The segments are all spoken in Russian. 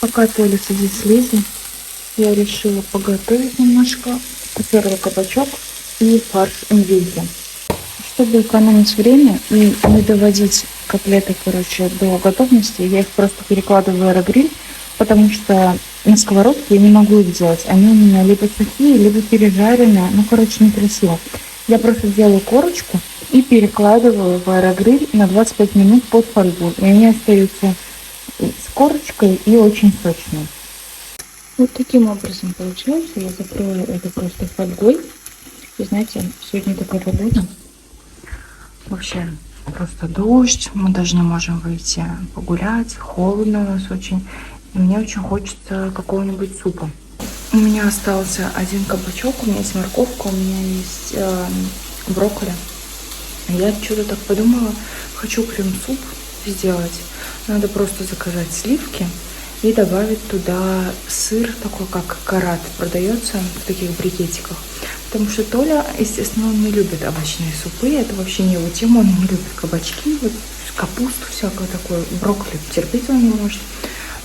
Пока Толя сидит с Лизой, я решила поготовить немножко. Потерла кабачок и фарш индейки. Чтобы экономить время и не доводить котлеты, до готовности, я их просто перекладываю в аэрогриль, потому что на сковородке я не могу их делать. Они у меня либо сухие, либо пережаренные. Некрасиво. Я просто делаю корочку и перекладываю в аэрогриль на 25 минут под фольгу. И они остаются с корочкой и очень сочные. Вот таким образом получается. Я закрою это просто фольгой. И знаете, сегодня такая погода. Вообще просто дождь. Мы даже не можем выйти погулять. Холодно у нас очень. И мне очень хочется какого-нибудь супа. У меня остался один кабачок, у меня есть морковка, у меня есть брокколи. Я что-то так подумала, хочу крем-суп сделать. Надо просто заказать сливки и добавить туда сыр, такой как карат, продается в таких брикетиках. Потому что Толя, естественно, он не любит овощные супы, это вообще не его тема, он не любит кабачки, вот капусту всякую такую, брокколи терпеть он не может.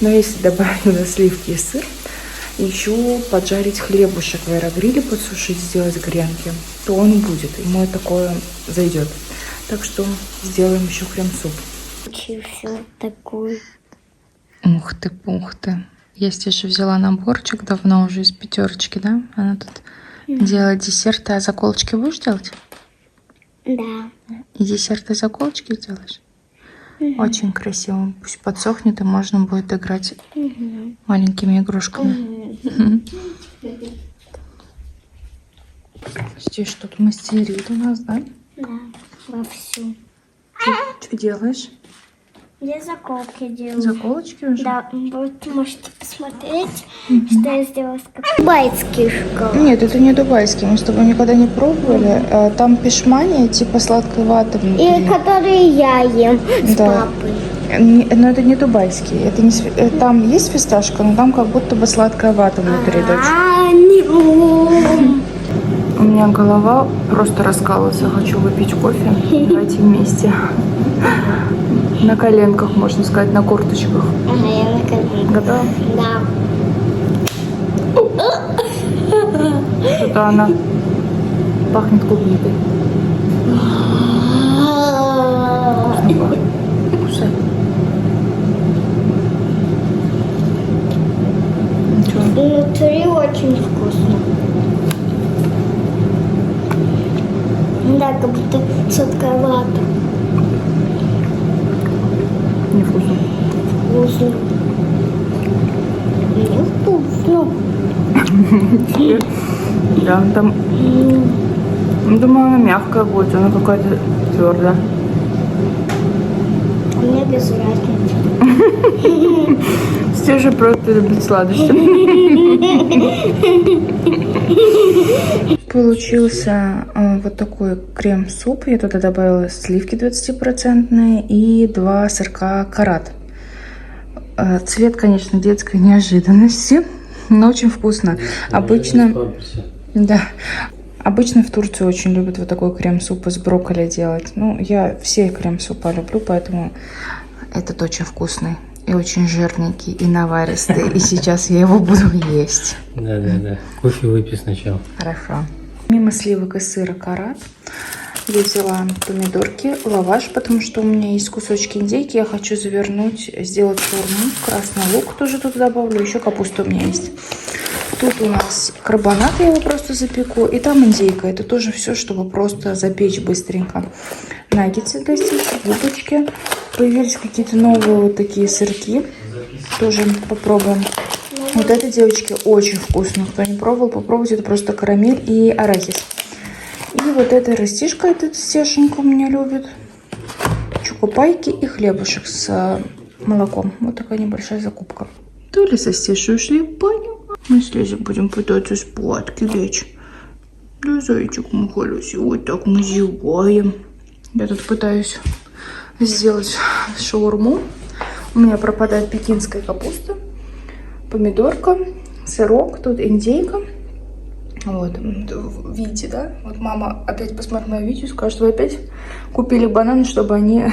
Но если добавить туда сливки и сыр, еще поджарить хлебушек в аэрогриле, подсушить, сделать гренки, то он будет, ему такое зайдет. Так что сделаем еще крем-суп. Все такой. Ух ты, пух ты. Я здесь же взяла наборчик давно уже из пятерочки, да? Она тут делает десерты, а заколочки будешь делать? Да. И десерты заколочки сделаешь? Очень красиво. Пусть подсохнет, и можно будет играть маленькими игрушками. Здесь что-то мастерит у нас, да? Да, вовсю. Что делаешь? Я заколки делаю. Заколочки уже? Да, вот можете посмотреть, что я сделала с дубайский шоколад. Нет, это не дубайский, мы с тобой никогда не пробовали. Там пешмания, типа сладкой ваты внутри. И которые я ем с папой. Но это не дубайский. Это не, там есть фисташка, но там как будто бы сладкая вата внутри, дочь. У меня голова просто раскалывается. Хочу выпить кофе. Давайте вместе. На коленках, можно сказать, на корточках. Ага, я на коленках. Готова? Да. Что-то она пахнет клубникой. Кусай. Внутри очень вкусно. Да, как будто сладкая вата. Невкусно. Вкусно. Мне вкусно. Да, там... Думаю, она мягкая будет, она какая-то твердая. Мне без разницы. Все же просто любят сладости. Получился вот такой крем-суп. Я туда добавила сливки 20% и 2 сырка карат. Цвет, конечно, детской неожиданности, но очень вкусно. Обычно в Турции очень любят вот такой крем-суп из брокколи делать. Ну, я все крем-супа люблю, поэтому этот очень вкусный. И очень жирненький, и наваристый. И сейчас я его буду есть. Да. Кофе выпей сначала. Хорошо. Мимо сливок и сыра карат я взяла помидорки, лаваш, потому что у меня есть кусочки индейки. Я хочу завернуть, сделать шаурму. Красный лук тоже тут добавлю. Еще капуста у меня есть. Тут у нас карбонат, я его просто запеку. И там индейка. Это тоже все, чтобы просто запечь быстренько. Наггетсы достичь, губочки. Появились какие-то новые вот такие сырки. Тоже попробуем. Вот это, девочки, очень вкусно. Кто не пробовал, попробуйте. Это просто карамель и арахис. И вот эта растишка, этот Стешенька у меня любит. Чокопайки и хлебушек с молоком. Вот такая небольшая закупка. То ли со Стешей ушли в баню. Мы с Лизой будем пытаться спадки лечь. Да, зайчик мой хороший. Вот так мы зеваем. Я тут пытаюсь сделать шаурму. У меня пропадает пекинская капуста, помидорка, сырок, тут индейка. Вот, видите, да? Вот мама опять посмотрит мое видео и скажет, вы опять купили бананы, чтобы они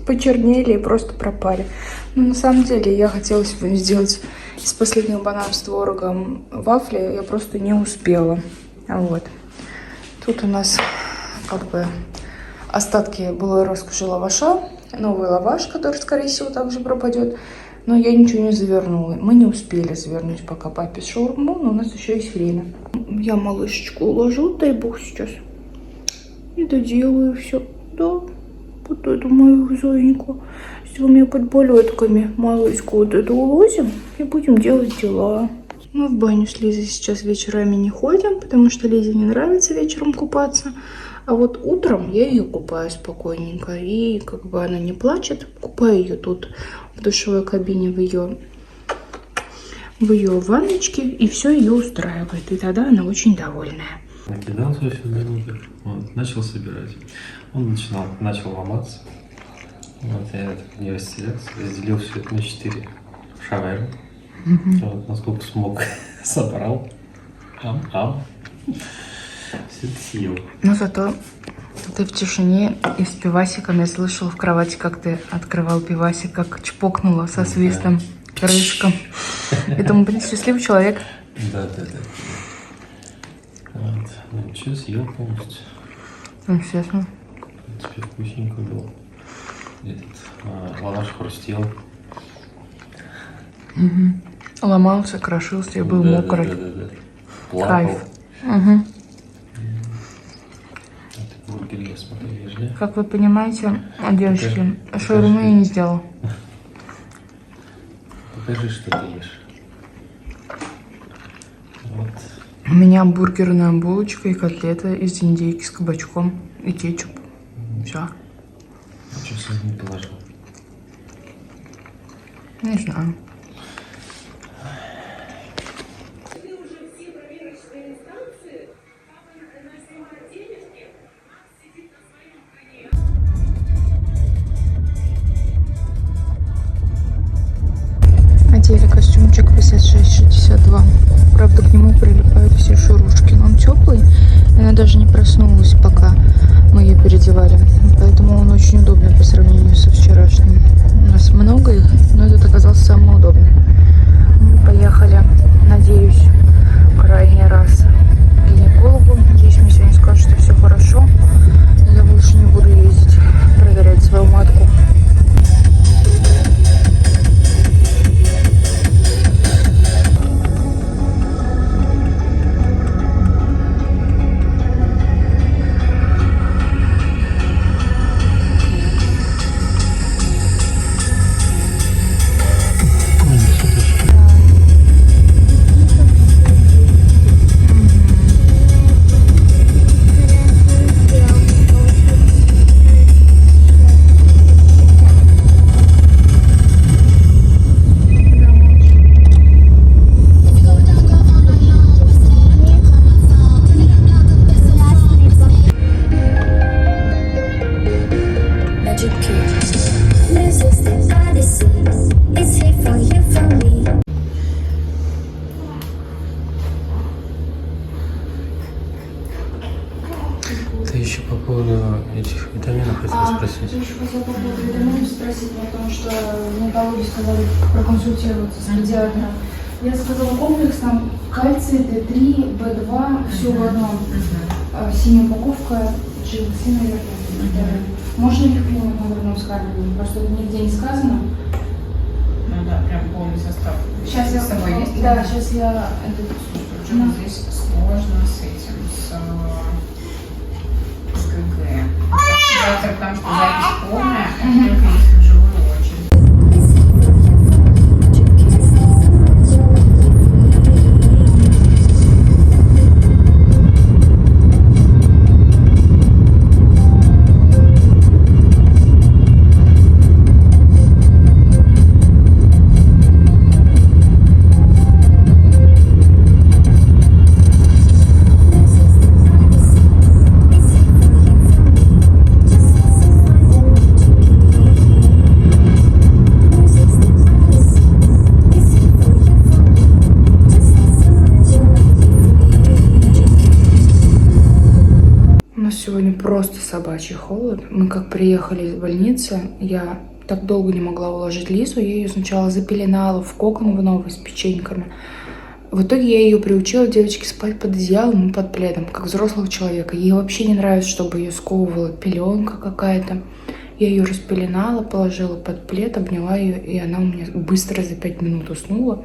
почернели и просто пропали. Но на самом деле я хотела сегодня сделать из последних бананов с творогом вафли я просто не успела. Вот. Тут у нас как бы остатки былой роскоши лаваша, новый лаваш, который, скорее всего, также пропадет. Но я ничего не завернула. Мы не успели завернуть пока папе шаурму, но у нас еще есть время. Я малышечку уложу, дай бог, сейчас. И доделаю все. Да, вот эту мою зоеньку. С двумя подболетками малышку вот эту уложим и будем делать дела. Мы в баню с Лизой сейчас вечерами не ходим, потому что Лизе не нравится вечером купаться. А вот утром я ее купаю спокойненько. И как бы она не плачет. Купаю ее тут в душевой кабине в ее ванночке. И все ее устраивает. И тогда она очень довольная. Накидал все сюда, вот, начал собирать. Он начал ломаться. Вот я этот университет разделил все это на 4 шавермы. Вот, насколько смог, собрал. Все съел. Но зато ты в тишине и с пивасиком я слышала в кровати, как ты открывал пивасик, как чпокнула со свистом крышка. Я думаю, блин, счастливый человек. Да. Вот. Ну, что, съел полностью. Естественно. В принципе, вкусненько было. Этот лаваш хрустел. Ломался, крошился и был мокрый. Да. Плакал. Кайф. Угу. Это бургер я смотрю, ешь, да? Как вы понимаете, девочки, шаурму я не сделала. Покажи, что ты ешь. Вот. У меня бургерная булочка и котлета из индейки с кабачком и кетчуп. Все. Что сегодня не положил? Не знаю. Одели костюмчик 56-62. Правда, к нему прилипают все шурушки. Но он теплый. Она даже не проснулась, пока мы ее переодевали. Поэтому он очень удобный по сравнению со вчерашним. У нас много их, но этот оказался самый удобный. Мы поехали, надеюсь, крайний раз к гинекологу. Надеюсь, мне сегодня скажут, что все хорошо. Я больше не буду ездить проверять свою матку. Ты еще по поводу этих витаминов хотела спросить. Я еще хотела по поводу витаминов спросить, потому что неонатологи сказали проконсультироваться с педиатром. Я сказала комплексно, кальций, D3, B2, все в одном. Синяя упаковка, GLC, наверное. Можно их принимать на грудном скармливании? Просто это нигде не сказано. Ну да, прям полный состав. Сейчас я с тобой есть? Да, сейчас я... Причем здесь сложно с этим, с ГГ. Завтра, потому что запись полная, а только если в живую очередь. Сегодня просто собачий холод. Мы как приехали из больницы, я так долго не могла уложить Лизу. Я ее сначала запеленала в кокон в новый с печеньками. В итоге я ее приучила, девочки, спать под одеялом и под пледом, как взрослого человека. Ей вообще не нравится, чтобы ее сковывала пеленка какая-то. Я ее распеленала, положила под плед, обняла ее, и она у меня быстро за 5 минут уснула.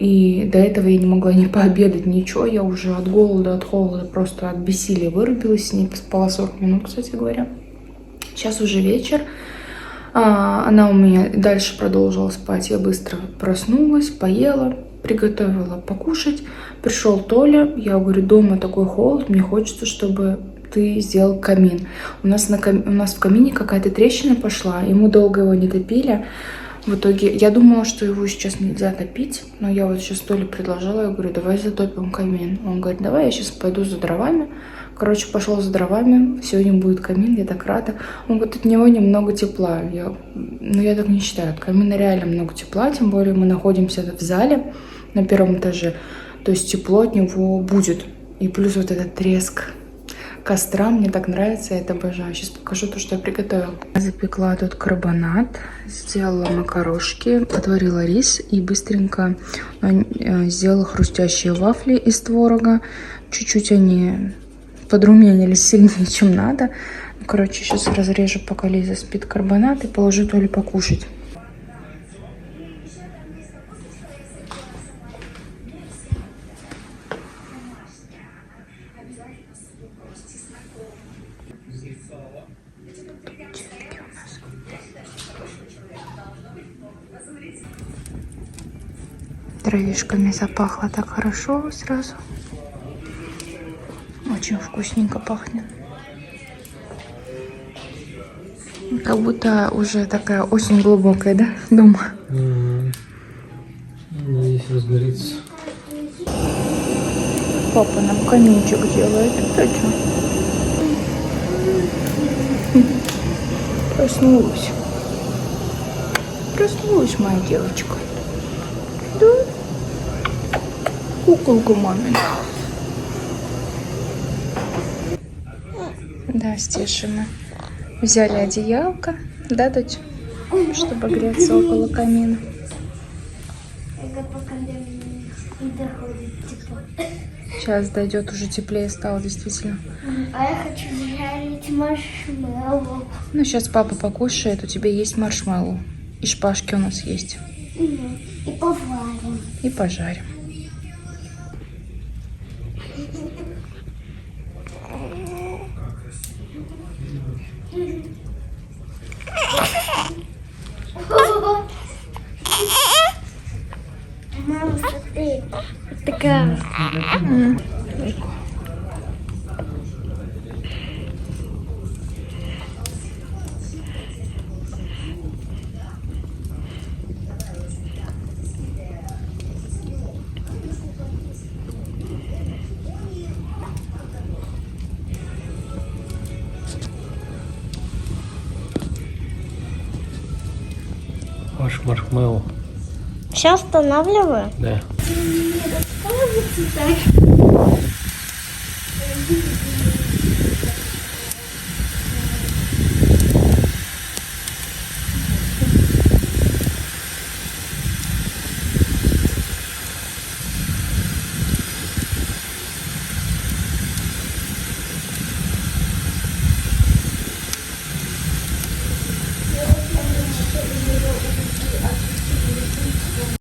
И до этого я не могла ни пообедать, ничего. Я уже от голода, от холода, просто от бессилия вырубилась. С ней поспала 40 минут, кстати говоря. Сейчас уже вечер. Она у меня дальше продолжила спать. Я быстро проснулась, поела, приготовила покушать. Пришел Толя. Я говорю, дома такой холод, мне хочется, чтобы ты сделал камин. У нас в камине какая-то трещина пошла, и мы долго его не топили. В итоге я думала, что его сейчас нельзя топить, но я вот сейчас Толе предложила, я говорю, давай затопим камин. Он говорит, давай я сейчас пойду за дровами. Короче, пошел за дровами, сегодня будет камин, я так рада. Он говорит, от него немного тепла. Я так не считаю, от камина реально много тепла, тем более мы находимся в зале на 1-м этаже, то есть тепло от него будет. И плюс вот этот треск костра мне так нравится, я это обожаю. Сейчас покажу то, что я приготовила. Запекла тут карбонат, сделала макарошки, отварила рис и быстренько сделала хрустящие вафли из творога. Чуть-чуть они подрумянились сильнее, чем надо. Короче, сейчас разрежу, пока Лиза спит, карбонат и положу Толе покушать. Дровишками запахло так хорошо сразу. Очень вкусненько пахнет. Как будто уже такая осень глубокая, да, дома? Надеюсь, разгорится. Папа нам каминчик делает. Это что? Проснулась. Проснулась моя девочка. Да? Куколка мамина. Да, Стеша, мы взяли одеялко, да, дочь? Чтобы греться около камина. Это пока не доходит тепло. Сейчас дойдет, уже теплее стало, действительно. А я хочу жарить маршмеллоу. Ну, сейчас папа покушает, у тебя есть маршмеллоу. И шпажки у нас есть. И поварим. И пожарим. Мама, смотри. Вот такая. Ваш маршмеллоу. Сейчас останавливаю. Да. Не рассказывайте так.